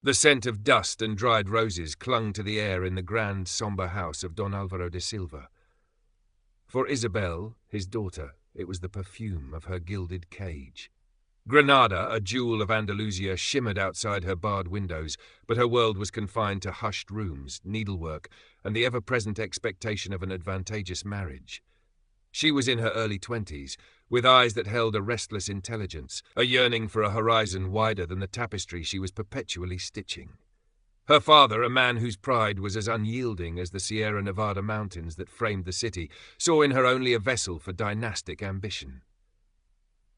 The scent of dust and dried roses clung to the air in the grand, sombre house of Don Alvaro de Silva. For Isabel, his daughter, it was the perfume of her gilded cage. Granada, a jewel of Andalusia, shimmered outside her barred windows, but her world was confined to hushed rooms, needlework, and the ever-present expectation of an advantageous marriage. She was in her early 20s, with eyes that held a restless intelligence, a yearning for a horizon wider than the tapestry she was perpetually stitching. Her father, a man whose pride was as unyielding as the Sierra Nevada mountains that framed the city, saw in her only a vessel for dynastic ambition.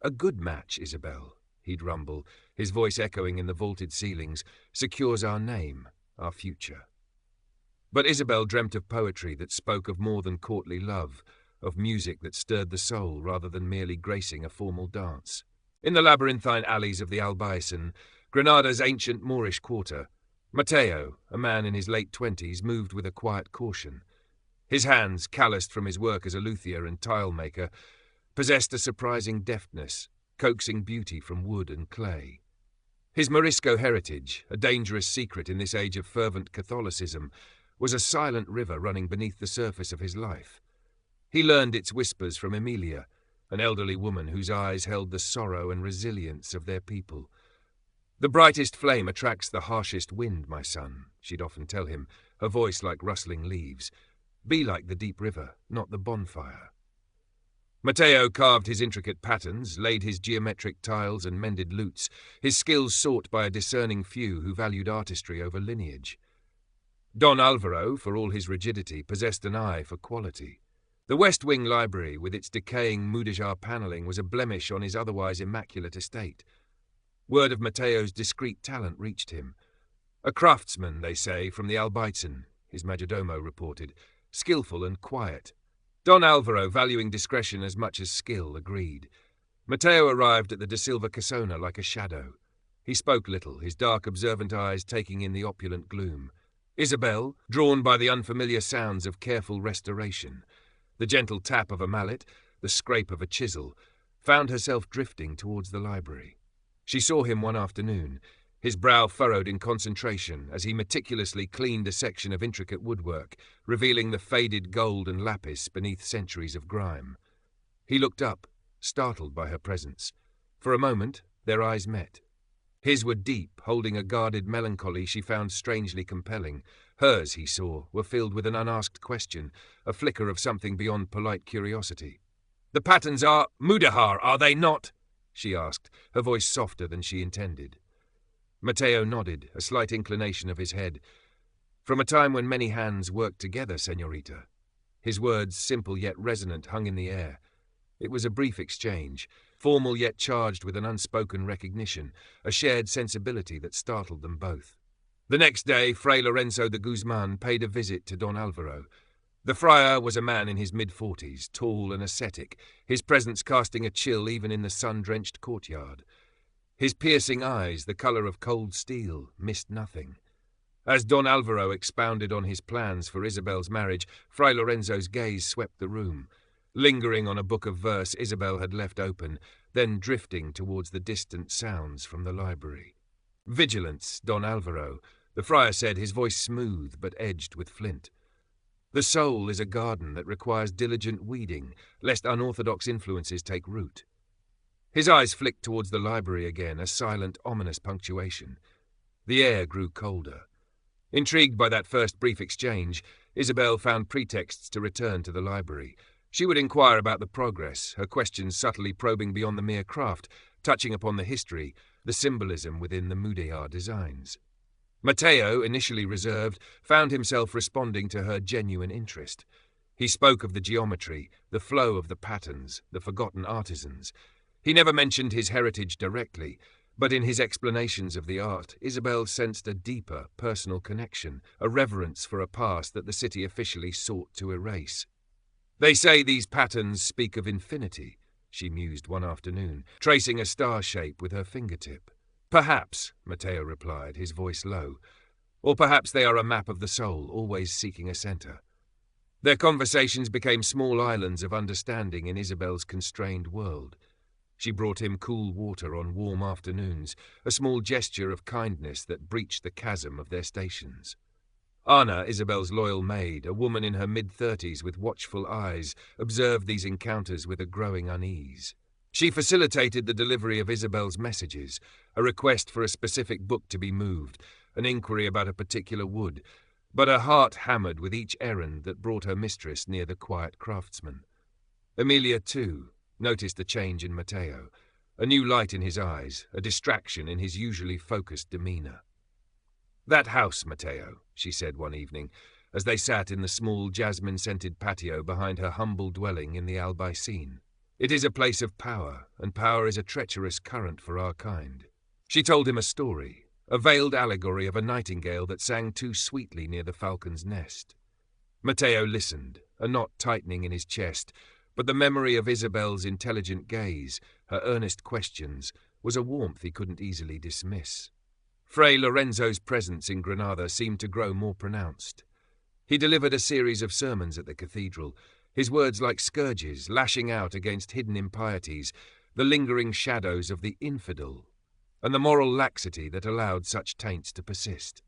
"A good match, Isabel," he'd rumble, his voice echoing in the vaulted ceilings, "secures our name, our future." But Isabel dreamt of poetry that spoke of more than courtly love, of music that stirred the soul rather than merely gracing a formal dance. In the labyrinthine alleys of the Albaycin, Granada's ancient Moorish quarter, Mateo, a man in his late 20s, moved with a quiet caution. His hands, calloused from his work as a luthier and tile-maker, possessed a surprising deftness, coaxing beauty from wood and clay. His Morisco heritage, a dangerous secret in this age of fervent Catholicism, was a silent river running beneath the surface of his life. He learned its whispers from Emilia, an elderly woman whose eyes held the sorrow and resilience of their people. "The brightest flame attracts the harshest wind, my son," she'd often tell him, her voice like rustling leaves. "Be like the deep river, not the bonfire." Mateo carved his intricate patterns, laid his geometric tiles and mended lutes, his skills sought by a discerning few who valued artistry over lineage. Don Alvaro, for all his rigidity, possessed an eye for quality. The West Wing library, with its decaying Mudéjar panelling, was a blemish on his otherwise immaculate estate. Word of Mateo's discreet talent reached him. "A craftsman, they say, from the Albaycin," his majordomo reported, "skillful and quiet." Don Alvaro, valuing discretion as much as skill, agreed. Mateo arrived at the De Silva Casona like a shadow. He spoke little, his dark, observant eyes taking in the opulent gloom. Isabel, drawn by the unfamiliar sounds of careful restoration, the gentle tap of a mallet, the scrape of a chisel, found herself drifting towards the library. She saw him one afternoon, his brow furrowed in concentration as he meticulously cleaned a section of intricate woodwork, revealing the faded gold and lapis beneath centuries of grime. He looked up, startled by her presence. For a moment, their eyes met. His were deep, holding a guarded melancholy she found strangely compelling. Hers, he saw, were filled with an unasked question, a flicker of something beyond polite curiosity. "The patterns are Mudéjar, are they not?" she asked, her voice softer than she intended. Mateo nodded, a slight inclination of his head. "From a time when many hands worked together, señorita." His words, simple yet resonant, hung in the air. It was a brief exchange, formal yet charged with an unspoken recognition, a shared sensibility that startled them both. The next day, Fray Lorenzo de Guzman paid a visit to Don Alvaro. The friar was a man in his mid-40s, tall and ascetic, his presence casting a chill even in the sun-drenched courtyard. His piercing eyes, the colour of cold steel, missed nothing. As Don Alvaro expounded on his plans for Isabel's marriage, Fray Lorenzo's gaze swept the room, lingering on a book of verse Isabel had left open, then drifting towards the distant sounds from the library. "Vigilance, Don Alvaro," the friar said, his voice smooth but edged with flint. "The soul is a garden that requires diligent weeding, lest unorthodox influences take root." His eyes flicked towards the library again, a silent, ominous punctuation. The air grew colder. Intrigued by that first brief exchange, Isabel found pretexts to return to the library. She would inquire about the progress, her questions subtly probing beyond the mere craft, touching upon the history, the symbolism within the Mudéjar designs. Mateo, initially reserved, found himself responding to her genuine interest. He spoke of the geometry, the flow of the patterns, the forgotten artisans. He never mentioned his heritage directly, but in his explanations of the art, Isabel sensed a deeper, personal connection, a reverence for a past that the city officially sought to erase. "They say these patterns speak of infinity," she mused one afternoon, tracing a star shape with her fingertip. "Perhaps," Mateo replied, his voice low. "Or perhaps they are a map of the soul, always seeking a center." Their conversations became small islands of understanding in Isabel's constrained world. She brought him cool water on warm afternoons, a small gesture of kindness that breached the chasm of their stations. Anna, Isabel's loyal maid, a woman in her mid-30s with watchful eyes, observed these encounters with a growing unease. She facilitated the delivery of Isabel's messages, a request for a specific book to be moved, an inquiry about a particular wood, but her heart hammered with each errand that brought her mistress near the quiet craftsman. Emilia, too, noticed a change in Matteo, a new light in his eyes, a distraction in his usually focused demeanor. "That house, Matteo," she said one evening, as they sat in the small jasmine-scented patio behind her humble dwelling in the Albaicin. "It is a place of power, and power is a treacherous current for our kind." She told him a story, a veiled allegory of a nightingale that sang too sweetly near the falcon's nest. Matteo listened, a knot tightening in his chest, but the memory of Isabel's intelligent gaze, her earnest questions, was a warmth he couldn't easily dismiss. Fray Lorenzo's presence in Granada seemed to grow more pronounced. He delivered a series of sermons at the cathedral, his words like scourges lashing out against hidden impieties, the lingering shadows of the infidel, and the moral laxity that allowed such taints to persist.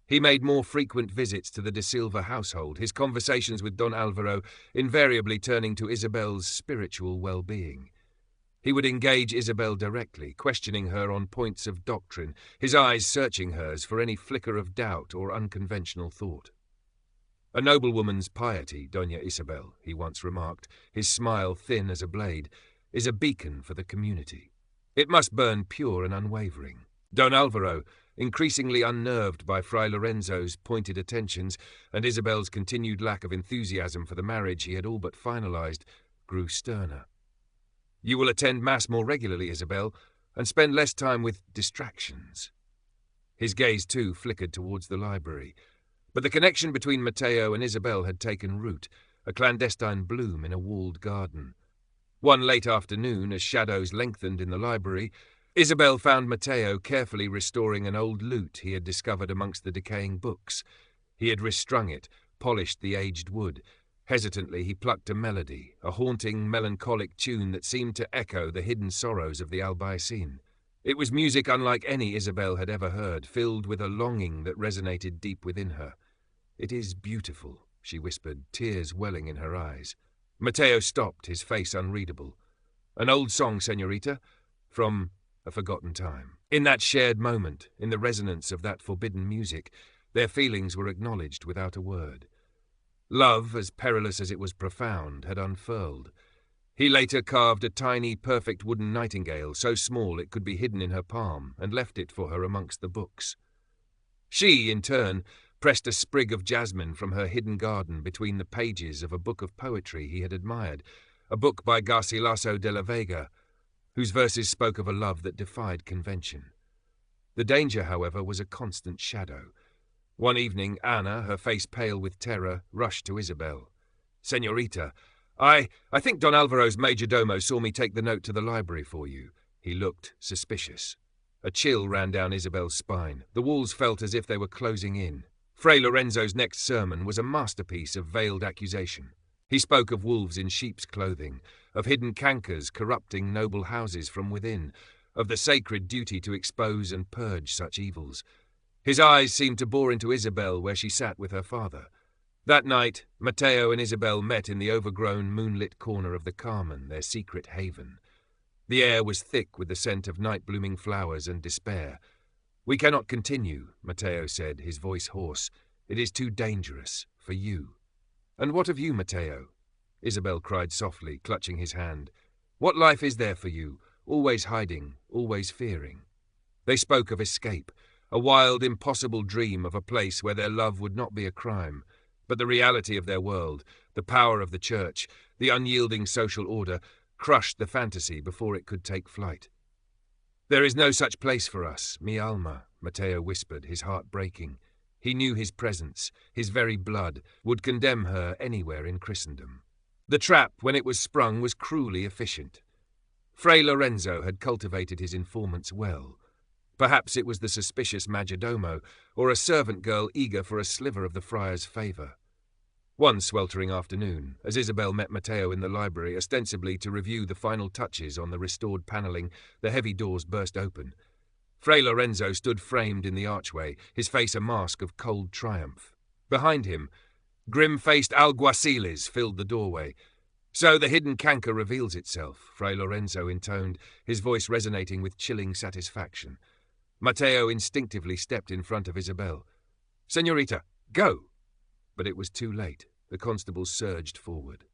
He made more frequent visits to the de Silva household, his conversations with Don Alvaro invariably turning to Isabel's spiritual well-being. He would engage Isabel directly, questioning her on points of doctrine, his eyes searching hers for any flicker of doubt or unconventional thought. "A noblewoman's piety, Doña Isabel," he once remarked, his smile thin as a blade, "is a beacon for the community. It must burn pure and unwavering." Don Alvaro, increasingly unnerved by Fray Lorenzo's pointed attentions and Isabel's continued lack of enthusiasm for the marriage he had all but finalized, grew sterner. "You will attend Mass more regularly, Isabel, and spend less time with distractions." His gaze, too, flickered towards the library. But the connection between Matteo and Isabel had taken root, a clandestine bloom in a walled garden. One late afternoon, as shadows lengthened in the library, Isabel found Matteo carefully restoring an old lute he had discovered amongst the decaying books. He had restrung it, polished the aged wood. Hesitantly he plucked a melody, a haunting, melancholic tune that seemed to echo the hidden sorrows of the Albaicin. It was music unlike any Isabel had ever heard, filled with a longing that resonated deep within her. "It is beautiful," she whispered, tears welling in her eyes. Matteo stopped, his face unreadable. "An old song, señorita, from a forgotten time." In that shared moment, in the resonance of that forbidden music, their feelings were acknowledged without a word. Love, as perilous as it was profound, had unfurled. He later carved a tiny, perfect wooden nightingale, so small it could be hidden in her palm, and left it for her amongst the books. She, in turn, pressed a sprig of jasmine from her hidden garden between the pages of a book of poetry he had admired, a book by Garcilaso de la Vega, whose verses spoke of a love that defied convention. The danger, however, was a constant shadow. One evening, Anna, her face pale with terror, rushed to Isabel. "Señorita, I think Don Alvaro's majordomo saw me take the note to the library for you." He looked suspicious. A chill ran down Isabel's spine. The walls felt as if they were closing in. Fray Lorenzo's next sermon was a masterpiece of veiled accusation. He spoke of wolves in sheep's clothing, of hidden cankers corrupting noble houses from within, of the sacred duty to expose and purge such evils. His eyes seemed to bore into Isabel where she sat with her father. That night, Matteo and Isabel met in the overgrown, moonlit corner of the Carmen, their secret haven. The air was thick with the scent of night-blooming flowers and despair. "We cannot continue," Matteo said, his voice hoarse. "It is too dangerous, for you." "And what of you, Matteo?" Isabel cried softly, clutching his hand. "What life is there for you, always hiding, always fearing?" They spoke of escape, a wild, impossible dream of a place where their love would not be a crime. But the reality of their world, the power of the church, the unyielding social order, crushed the fantasy before it could take flight. "There is no such place for us, mi alma," Matteo whispered, his heart breaking. He knew his presence, his very blood, would condemn her anywhere in Christendom. The trap, when it was sprung, was cruelly efficient. Fray Lorenzo had cultivated his informants well. Perhaps it was the suspicious majordomo, or a servant girl eager for a sliver of the friar's favour. One sweltering afternoon, as Isabel met Matteo in the library, ostensibly to review the final touches on the restored panelling, the heavy doors burst open. Fray Lorenzo stood framed in the archway, his face a mask of cold triumph. Behind him, grim-faced alguaciles filled the doorway. "So the hidden canker reveals itself," Fray Lorenzo intoned, his voice resonating with chilling satisfaction. Matteo instinctively stepped in front of Isabel. "Señorita, go!" But it was too late. The constables surged forward.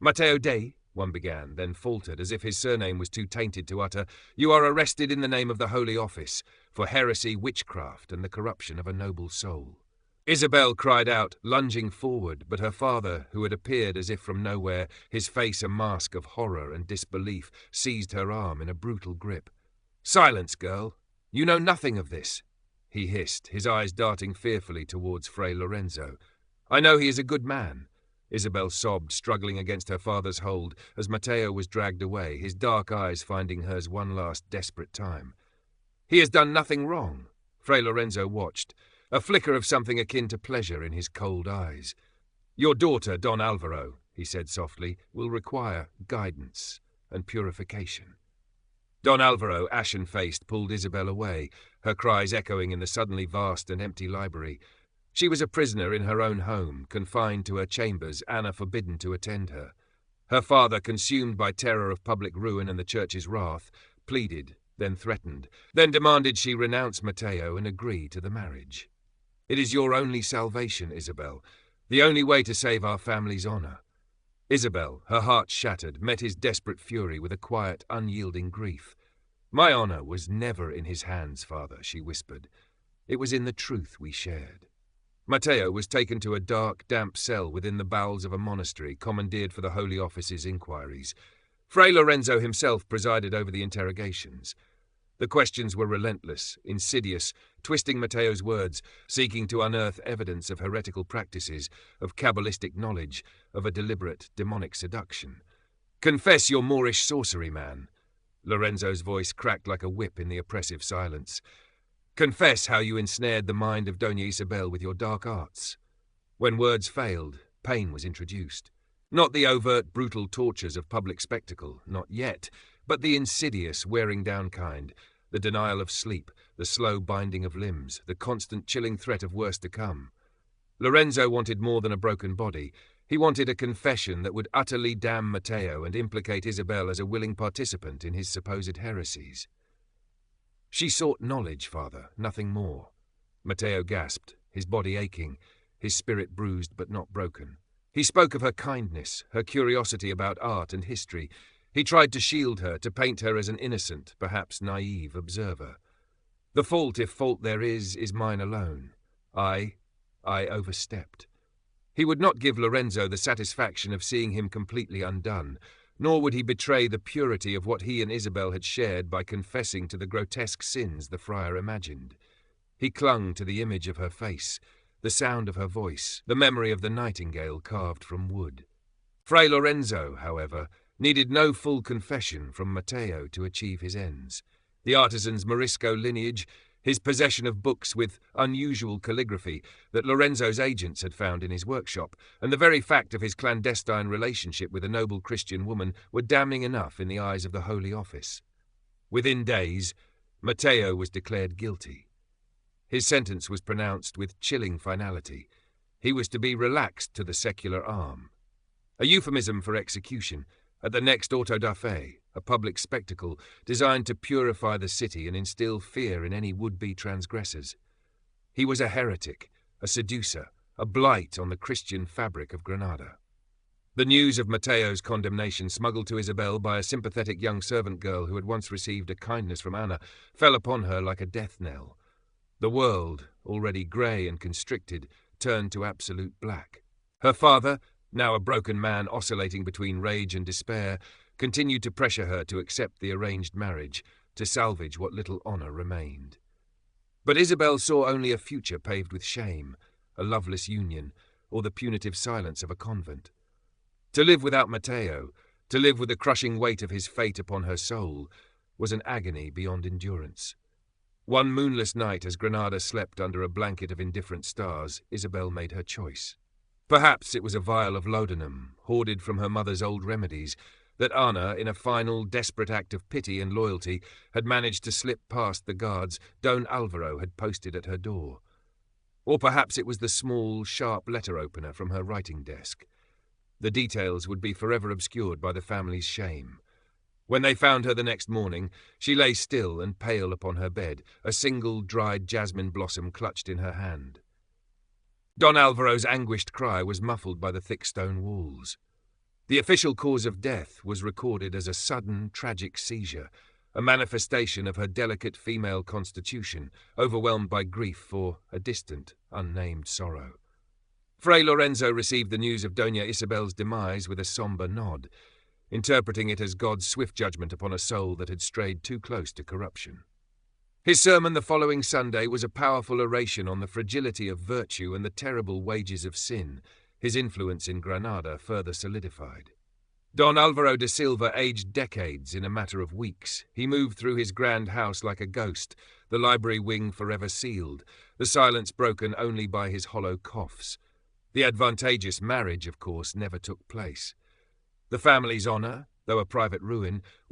"Matteo Dei," one began, then faltered, as if his surname was too tainted to utter, "you are arrested in the name of the Holy Office, for heresy, witchcraft, and the corruption of a noble soul." Isabel cried out, lunging forward, but her father, who had appeared as if from nowhere, his face a mask of horror and disbelief, seized her arm in a brutal grip. "Silence, girl! You know nothing of this," he hissed, his eyes darting fearfully towards Fray Lorenzo. "I know he is a good man," Isabel sobbed, struggling against her father's hold, as Matteo was dragged away, his dark eyes finding hers one last desperate time. "He has done nothing wrong." Fray Lorenzo watched, a flicker of something akin to pleasure in his cold eyes. "Your daughter, Don Alvaro," he said softly, "will require guidance and purification." Don Alvaro, ashen-faced, pulled Isabel away, her cries echoing in the suddenly vast and empty library. She was a prisoner in her own home, confined to her chambers, Anna forbidden to attend her. Her father, consumed by terror of public ruin and the church's wrath, pleaded, then threatened, then demanded she renounce Matteo and agree to the marriage. "It is your only salvation, Isabel, the only way to save our family's honor." Isabel, her heart shattered, met his desperate fury with a quiet, unyielding grief. "My honor was never in his hands, father," she whispered. "It was in the truth we shared." Matteo was taken to a dark, damp cell within the bowels of a monastery commandeered for the Holy Office's inquiries. Fray Lorenzo himself presided over the interrogations. The questions were relentless, insidious, twisting Matteo's words, seeking to unearth evidence of heretical practices, of Kabbalistic knowledge, of a deliberate, demonic seduction. "Confess your Moorish sorcery, man." Lorenzo's voice cracked like a whip in the oppressive silence. "Confess how you ensnared the mind of Doña Isabel with your dark arts." When words failed, pain was introduced. Not the overt, brutal tortures of public spectacle, not yet, but the insidious, wearing down kind, the denial of sleep, the slow binding of limbs, the constant chilling threat of worse to come. Lorenzo wanted more than a broken body. He wanted a confession that would utterly damn Matteo and implicate Isabel as a willing participant in his supposed heresies. "She sought knowledge, father, nothing more." Matteo gasped, his body aching, his spirit bruised but not broken. He spoke of her kindness, her curiosity about art and history. He tried to shield her, to paint her as an innocent, perhaps naive observer. "The fault, if fault there is mine alone. I overstepped." He would not give Lorenzo the satisfaction of seeing him completely undone, nor would he betray the purity of what he and Isabel had shared by confessing to the grotesque sins the friar imagined. He clung to the image of her face, the sound of her voice, the memory of the nightingale carved from wood. Fray Lorenzo, however, needed no full confession from Matteo to achieve his ends. The artisan's Morisco lineage, his possession of books with unusual calligraphy that Lorenzo's agents had found in his workshop, and the very fact of his clandestine relationship with a noble Christian woman were damning enough in the eyes of the Holy Office. Within days, Matteo was declared guilty. His sentence was pronounced with chilling finality. He was to be relaxed to the secular arm. A euphemism for execution, at the next auto da fe, a public spectacle designed to purify the city and instill fear in any would-be transgressors. He was a heretic, a seducer, a blight on the Christian fabric of Granada. The news of Matteo's condemnation, smuggled to Isabel by a sympathetic young servant girl who had once received a kindness from Anna, fell upon her like a death knell. The world, already grey and constricted, turned to absolute black. Her father, now a broken man oscillating between rage and despair, continued to pressure her to accept the arranged marriage, to salvage what little honour remained. But Isabel saw only a future paved with shame, a loveless union, or the punitive silence of a convent. To live without Matteo, to live with the crushing weight of his fate upon her soul, was an agony beyond endurance. One moonless night, as Granada slept under a blanket of indifferent stars, Isabel made her choice. Perhaps it was a vial of laudanum, hoarded from her mother's old remedies, that Anna, in a final, desperate act of pity and loyalty, had managed to slip past the guards Don Alvaro had posted at her door. Or perhaps it was the small, sharp letter opener from her writing desk. The details would be forever obscured by the family's shame. When they found her the next morning, she lay still and pale upon her bed, a single dried jasmine blossom clutched in her hand. Don Alvaro's anguished cry was muffled by the thick stone walls. The official cause of death was recorded as a sudden, tragic seizure, a manifestation of her delicate female constitution, overwhelmed by grief for a distant, unnamed sorrow. Fray Lorenzo received the news of Doña Isabel's demise with a sombre nod, interpreting it as God's swift judgment upon a soul that had strayed too close to corruption. His sermon the following Sunday was a powerful oration on the fragility of virtue and the terrible wages of sin, his influence in Granada further solidified. Don Alvaro de Silva aged decades in a matter of weeks. He moved through his grand house like a ghost, the library wing forever sealed, the silence broken only by his hollow coughs. The advantageous marriage, of course, never took place. The family's honour, though a private ruin, was